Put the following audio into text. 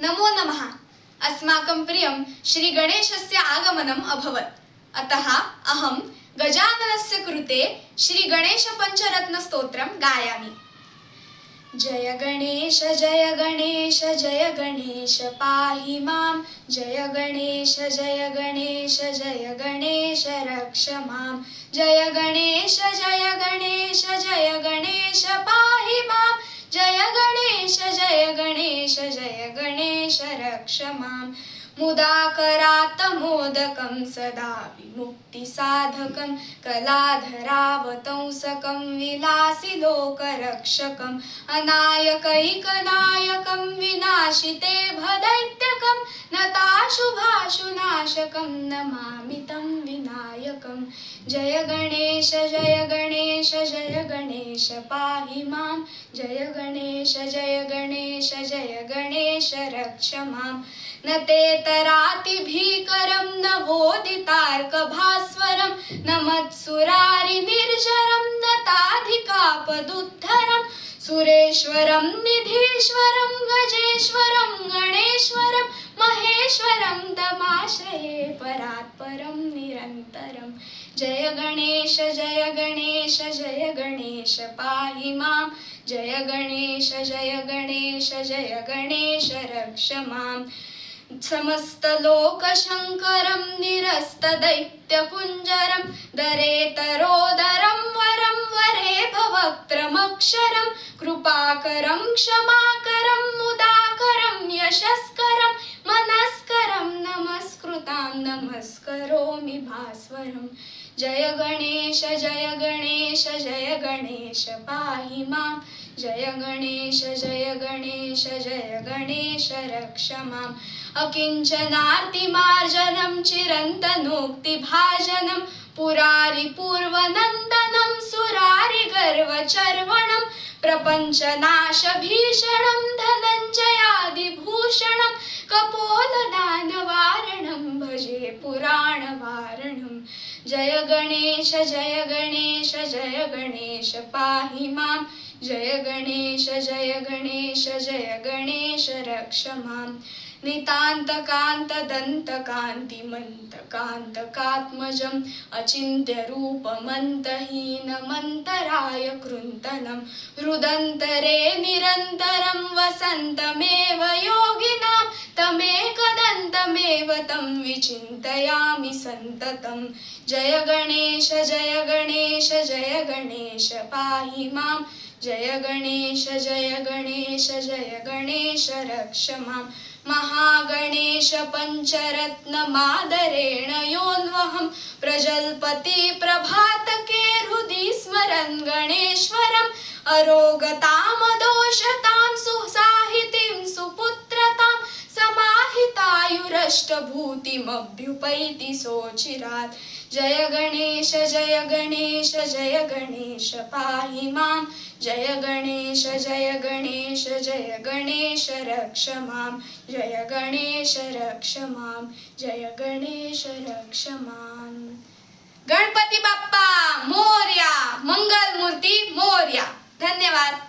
नमो नमः। अस्माकं प्रियं श्री गणेशस्य आगमनम् अभवत्। अतः अहं गजाननस्य कृते श्री गणेश पंचरत्न स्तोत्रं गायामि। जय गणेश जय गणेश जय गणेश पाहि मां। जय गणेश जय गणेश जय गणेश रक्ष मां। जय गणेश जय गणेश जय गणेश पाहि मां। जय गणेश जय गणेश जय गणेश रक्ष मां। मुदाकरात् मोदकं सदा विमुक्तिसाधकं कलाधरावतंसकं विलासि लोकरक्षकं अनायकैकनायकं विनाशिते भदैत्यकं नताशुभाशुनाशकं नमामि तं विनायकं। जय गणेश जय गणेश जय गणेश पाहि मां। जय गणेश जय गणेश जय गणेश रक्ष मां। न ते तरातिभीकरं न वोदितार्कभास्वरं न मत्सुरारिनिर्झरं न ताधिकापदुद्धरं सुरेश्वरं निधीश्वरं गजेश्वरं गणेश्वरं महेश्वरं तमाश्रये परात्परं निरन्तरं। जय गणेश जय गणेश जय गणेश पाहि मां। जय गणेश जय गणेश जय गणेश रक्ष मां। समस्तलोकशङ्करं निरस्तदैत्यकुञ्जरं दरेतरोदरं वरं वरे भवक्त्रमक्षरं कृपाकरं क्षमाकरं मुदाकरं यशस्करं मनस्करं नमस्कृतां नमस्करोमि भास्वरं। जय गणेश जय गणेश जय गणेश पाहि मां। जय गणेश जय गणेश जय गणेश रक्ष माम्। अकिञ्चनार्तिमार्जनं चिरन्तनोक्तिभाजनं पुरारिपूर्वनन्दनं सुरारिगर्वचर्वणं प्रपञ्चनाशभीषणं धनञ्जयादिभूषणं कपोलदानवारणं भजे पुराणवारणं। जय गणेश जय गणेश जय गणेश पाहि मां। जय गणेश जय गणेश जय गणेश रक्ष मां। नितान्तकान्तदन्तकान्तिमन्तकान्तकात्मजम् अचिन्त्यरूपमन्तहीनमन्तराय कृन्तनं हृदन्तरे निरन्तरं वसन्तमेव योगिनां तमेकदन्तमेव तं विचिन्तयामि सन्ततं। जय गणेश जय गणेश जय गणेश पाहि मां। जय गणेश जय गणेश जय गणेश रक्ष मां। महागणेश पंचरत्नमादरेण योऽन्वहं प्रजल्पति प्रभातके हृदि स्मरन् गणेश्वरम् अरोगतामदोषतां सुसाहितीं सुपुत्रतां समाहितायुरष्टभूतिमभ्युपैति सोचिरात्। जय गणेश जय गणेश जय गणेश पाहि मां। जय गणेश जय गणेश जय गणेश रक्ष मां। जय गणेश रक्ष मां। जय गणेश रक्ष मां। गणपती बाप्पा मोरया, मंगल मूर्ती मोरया। धन्यवाद।